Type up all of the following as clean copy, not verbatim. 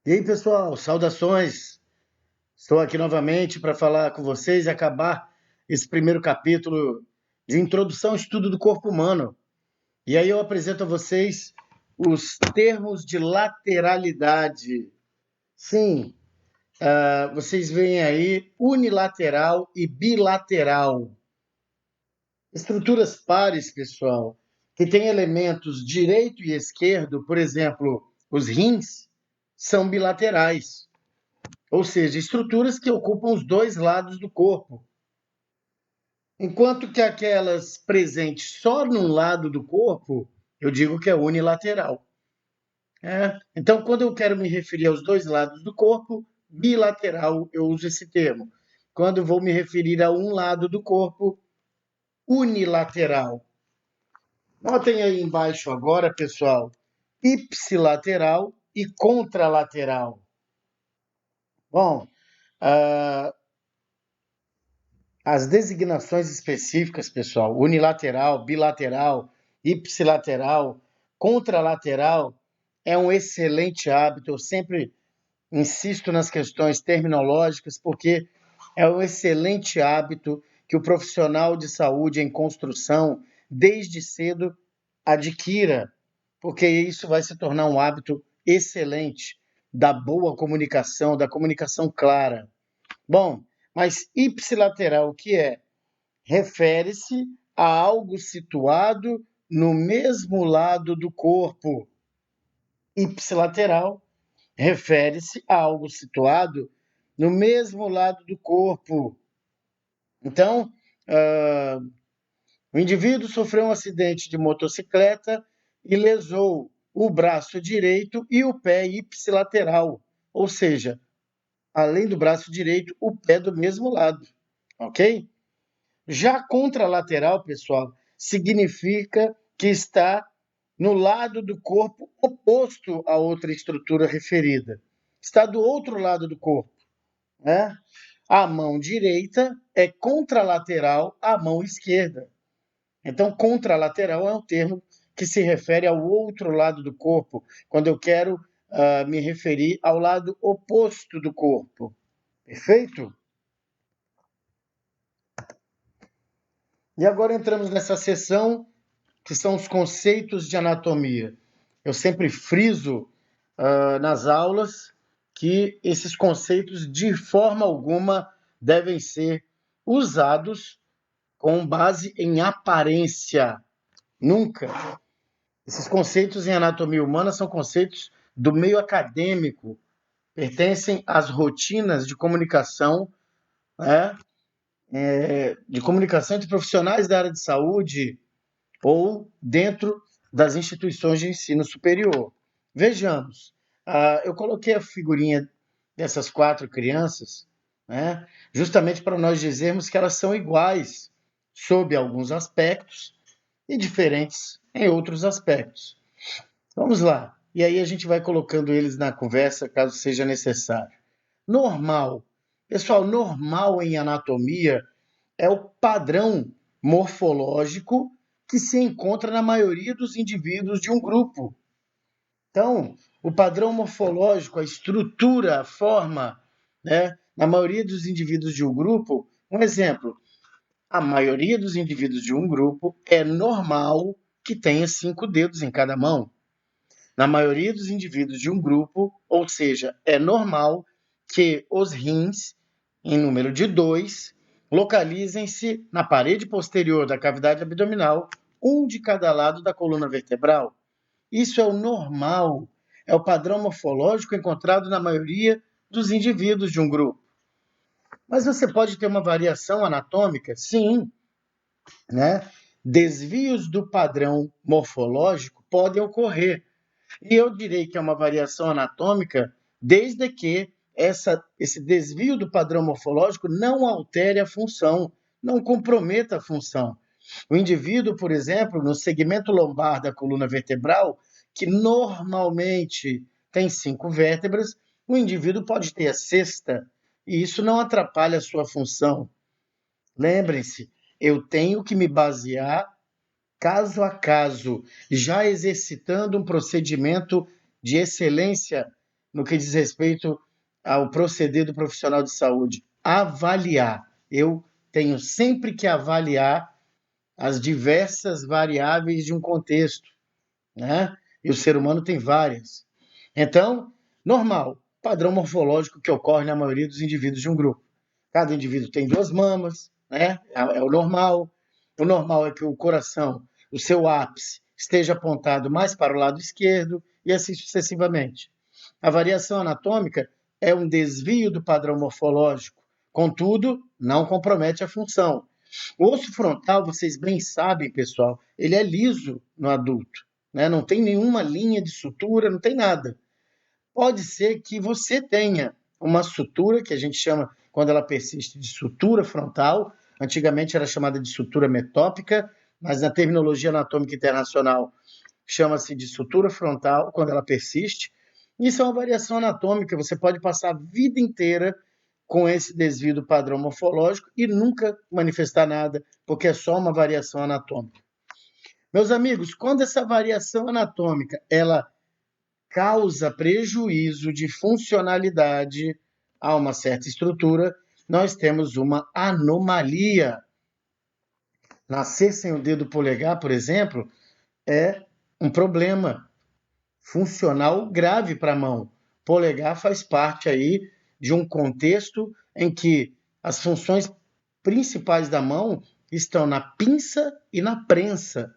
E aí, pessoal, saudações! Estou aqui novamente para falar com vocês e acabar esse primeiro capítulo de introdução ao estudo do corpo humano. E aí eu apresento a vocês os termos de lateralidade. Sim, vocês veem aí unilateral e bilateral. Estruturas pares, pessoal, que têm elementos direito e esquerdo, por exemplo, os rins, são bilaterais. Ou seja, estruturas que ocupam os dois lados do corpo. Enquanto que aquelas presentes só num lado do corpo, eu digo que é unilateral. Então, quando eu quero me referir aos dois lados do corpo, bilateral, eu uso esse termo. Quando eu vou me referir a um lado do corpo, unilateral. Notem aí embaixo agora, pessoal, ipsilateral e contralateral. Bom, ah, as designações específicas, pessoal, unilateral, bilateral, ipsilateral, contralateral, é um excelente hábito. Eu sempre insisto nas questões terminológicas, porque é um excelente hábito que o profissional de saúde em construção, desde cedo, adquira, porque isso vai se tornar um hábito excelente da boa comunicação, da comunicação clara. Bom, mas ipsilateral, o que é? Refere-se a algo situado no mesmo lado do corpo. Ipsilateral refere-se a algo situado no mesmo lado do corpo. Então, o indivíduo sofreu um acidente de motocicleta e lesou o braço direito e o pé ipsilateral, ou seja, além do braço direito, o pé do mesmo lado, ok? Já contralateral, pessoal, significa que está no lado do corpo oposto à outra estrutura referida. Está do outro lado do corpo, né? A mão direita é contralateral à mão esquerda. Então, contralateral é um termo que se refere ao outro lado do corpo, quando eu quero me referir ao lado oposto do corpo. Perfeito? E agora entramos nessa seção que são os conceitos de anatomia. Eu sempre friso nas aulas que esses conceitos, de forma alguma, devem ser usados com base em aparência. Nunca. Esses conceitos em anatomia humana são conceitos do meio acadêmico, pertencem às rotinas de comunicação, né? De comunicação entre profissionais da área de saúde, ou dentro das instituições de ensino superior. Vejamos, eu coloquei a figurinha dessas 4 crianças, né, justamente para nós dizermos que elas são iguais sob alguns aspectos e diferentes em outros aspectos. Vamos lá. E aí a gente vai colocando eles na conversa caso seja necessário. Normal. Pessoal, normal em anatomia é o padrão morfológico que se encontra na maioria dos indivíduos de um grupo. Então, o padrão morfológico, a estrutura, a forma, né, na maioria dos indivíduos de um grupo, um exemplo, a maioria dos indivíduos de um grupo é normal que tenha 5 dedos em cada mão. Na maioria dos indivíduos de um grupo, ou seja, é normal que os rins, em número de 2, localizem-se na parede posterior da cavidade abdominal, um de cada lado da coluna vertebral. Isso é o normal, é o padrão morfológico encontrado na maioria dos indivíduos de um grupo. Mas você pode ter uma variação anatômica? Sim, né? Desvios do padrão morfológico podem ocorrer. E eu direi que é uma variação anatômica desde que esse desvio do padrão morfológico não altere a função, não comprometa a função. O indivíduo, por exemplo, no segmento lombar da coluna vertebral, que normalmente tem 5 vértebras, o indivíduo pode ter a sexta, e isso não atrapalha a sua função. Lembrem-se, eu tenho que me basear caso a caso, já exercitando um procedimento de excelência no que diz respeito ao proceder do profissional de saúde? Avaliar. Eu tenho sempre que avaliar as diversas variáveis de um contexto, né? E o ser humano tem várias. Então, normal, padrão morfológico que ocorre na maioria dos indivíduos de um grupo. Cada indivíduo tem duas mamas, né? É o normal. O normal é que o coração, o seu ápice, esteja apontado mais para o lado esquerdo e assim sucessivamente. A variação anatômica é um desvio do padrão morfológico, contudo, não compromete a função. O osso frontal, vocês bem sabem, pessoal, ele é liso no adulto, né? Não tem nenhuma linha de sutura, não tem nada. Pode ser que você tenha uma sutura, que a gente chama, quando ela persiste, de sutura frontal. Antigamente era chamada de sutura metópica, mas na terminologia anatômica internacional chama-se de sutura frontal, quando ela persiste. Isso é uma variação anatômica, você pode passar a vida inteira com esse desvio do padrão morfológico e nunca manifestar nada, porque é só uma variação anatômica. Meus amigos, quando essa variação anatômica ela causa prejuízo de funcionalidade a uma certa estrutura, nós temos uma anomalia. Nascer sem o dedo polegar, por exemplo, é um problema funcional grave para a mão. Polegar faz parte aí de um contexto em que as funções principais da mão estão na pinça e na prensa.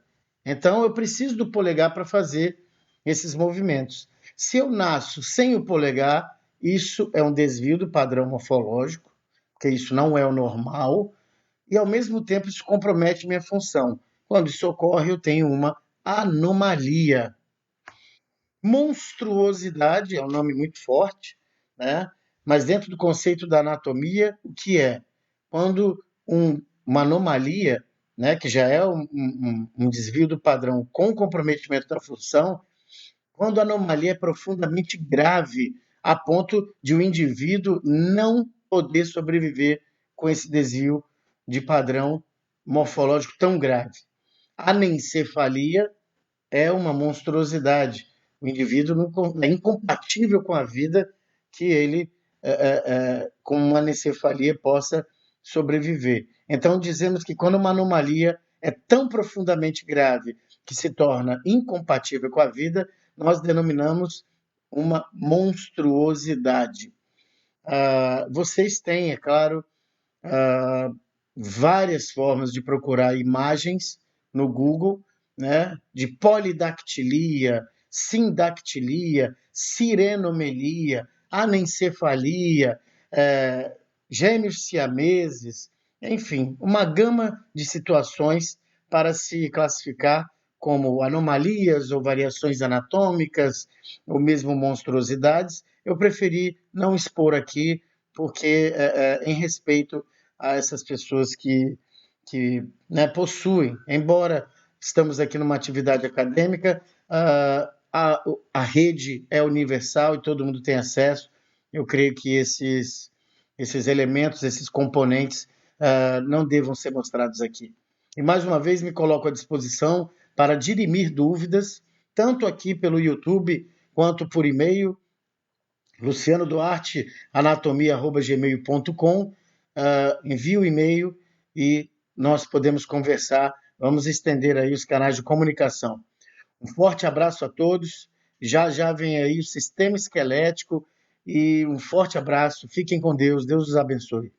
Então eu preciso do polegar para fazer esses movimentos. Se eu nasço sem o polegar, isso é um desvio do padrão morfológico, porque isso não é o normal, e ao mesmo tempo isso compromete minha função. Quando isso ocorre, eu tenho uma anomalia. Monstruosidade é um nome muito forte, né? Mas dentro do conceito da anatomia, o que é? Quando uma anomalia, né, que já é um desvio do padrão com comprometimento da função, quando a anomalia é profundamente grave, a ponto de o indivíduo não poder sobreviver com esse desvio de padrão morfológico tão grave. A anencefalia é uma monstruosidade. O indivíduo não, é incompatível com a vida que ele, com uma anencefalia, possa sobreviver. Então, dizemos que quando uma anomalia é tão profundamente grave que se torna incompatível com a vida, nós denominamos uma monstruosidade. Vocês têm, é claro, várias formas de procurar imagens no Google, né, de polidactilia, sindactilia, sirenomelia, anencefalia, gêmeos siameses, enfim, uma gama de situações para se classificar como anomalias ou variações anatômicas, ou mesmo monstruosidades. Eu preferi não expor aqui, porque em respeito a essas pessoas que né, possuem, embora estamos aqui numa atividade acadêmica, a rede é universal e todo mundo tem acesso. Eu creio que esses elementos, esses componentes, não devam ser mostrados aqui. E mais uma vez me coloco à disposição para dirimir dúvidas, tanto aqui pelo YouTube quanto por e-mail, Luciano Duarte, anatomia@gmail.com. Envie o e-mail e nós podemos conversar. Vamos estender aí os canais de comunicação. Um forte abraço a todos. Já já vem aí o sistema esquelético e um forte abraço. Fiquem com Deus. Deus os abençoe.